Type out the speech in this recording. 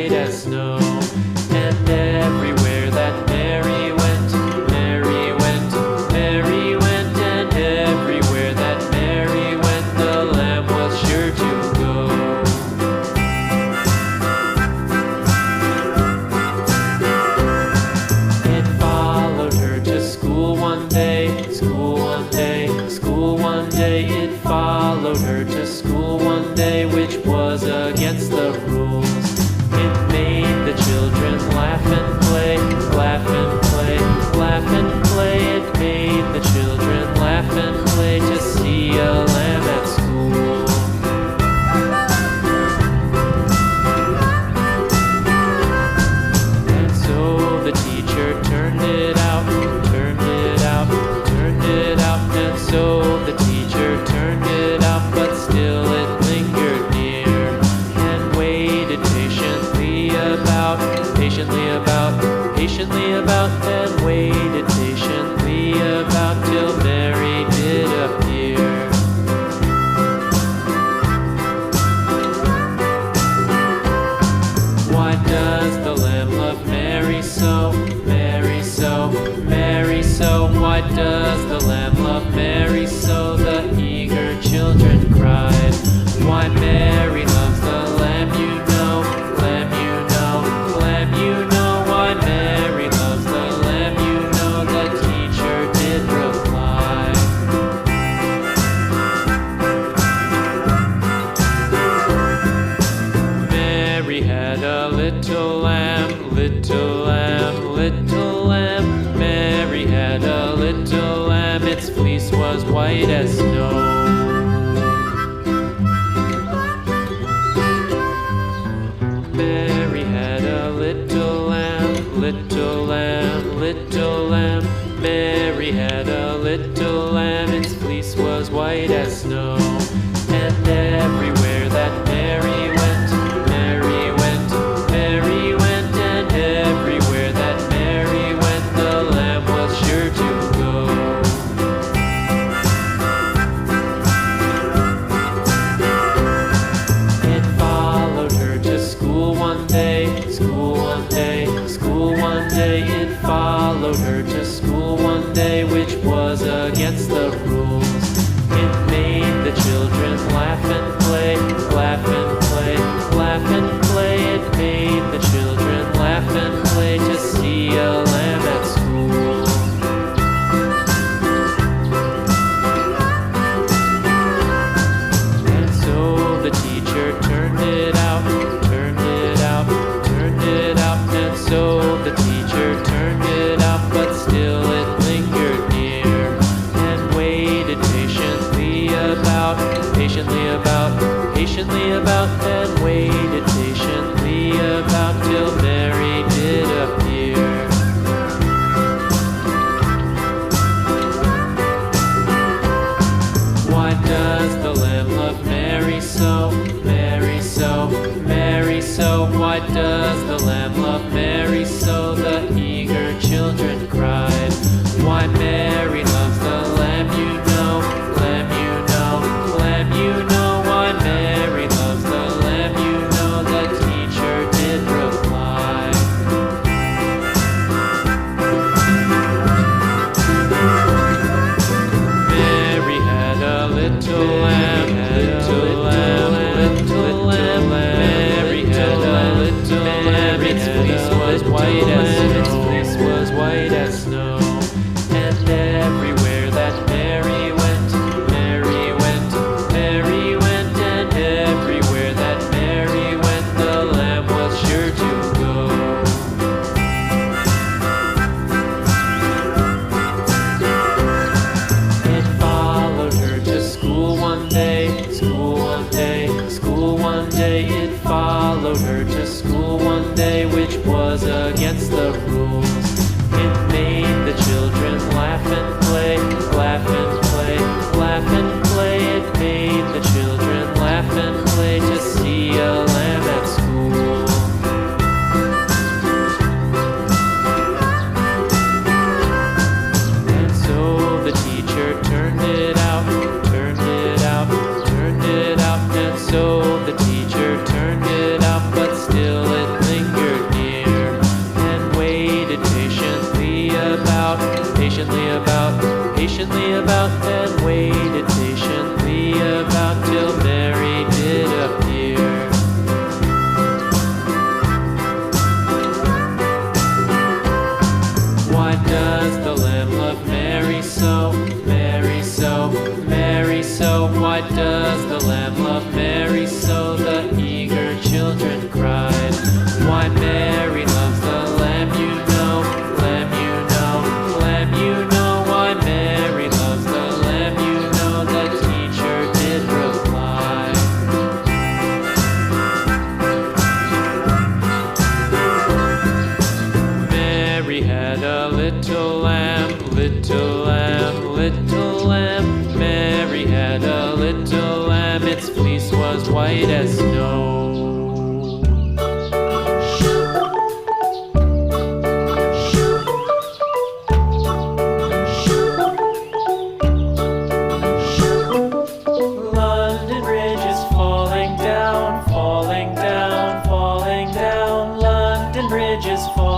white as snow. And everywhere that Mary went, Mary went, Mary went, and everywhere that Mary went, the lamb was sure to go. It followed her to school one day, school one day, school one day. It followed her to school one day, which was against the rules. It made the children laugh and play, laugh and play, laugh and play. It made the children laugh and play to see a lamb at school. And so the teacher turned it out, turned it out, turned it out. And so the teacher turned it out, but still it lingered near and waited patiently about, patiently about, patiently about, and waited patiently about till Mary did appear. Why does the lamb love Mary so, Mary so, Mary so? Why does the lamb love Mary so? The eager children cried. Why Mary loves the lamb, you know, lamb, you know, lamb, you know. Why Mary loves the lamb, you know, the teacher did reply. Mary had a little lamb, little lamb, little lamb. Mary had a little lamb, its fleece was white as snow. Mary had a little lamb, little lamb, little lamb. Mary had a little lamb, its fleece was white as snow. And everywhere that Mary went, Mary went, Mary went, and everywhere that Mary went, the lamb was sure to go. It followed her to school one day, school one day, school one day. It followed her to school one day, which was against the rules. It made the children laugh and play, laugh and play, laugh and play. It made the children laugh and play to see a lamb at school. And so the teacher turned it out, turned it out, turned it out. And so the teacher turned it out, but still it lingered near and waited patiently about, patiently about, patiently about, and waited patiently about till Mary did appear. Why does the lamb love Mary so, Mary so, Mary so? Why does the lamb love Mary so? The eager children cried. Why Mary loves the lamb, you know, lamb, you know, lamb, you know. Why Mary loves the lamb, you know, the teacher did reply. Mary had a little lamb, little lamb, little lamb. Mary had a little lamb, its fleece was white as snow, its fleece was white as snow. And everywhere that Mary went, Mary went, Mary went, and everywhere that Mary went, the lamb was sure to go. It followed her to school one day, school one day, school one day. It followed her to school one day, which was against the rules. It made the children laugh and play, laugh and play, laugh and play. It made the children laugh and play to see a lamb at school. And so the teacher turned it out, turned it out, turned it out. And so the teacher turned it out, but still it lingered. was full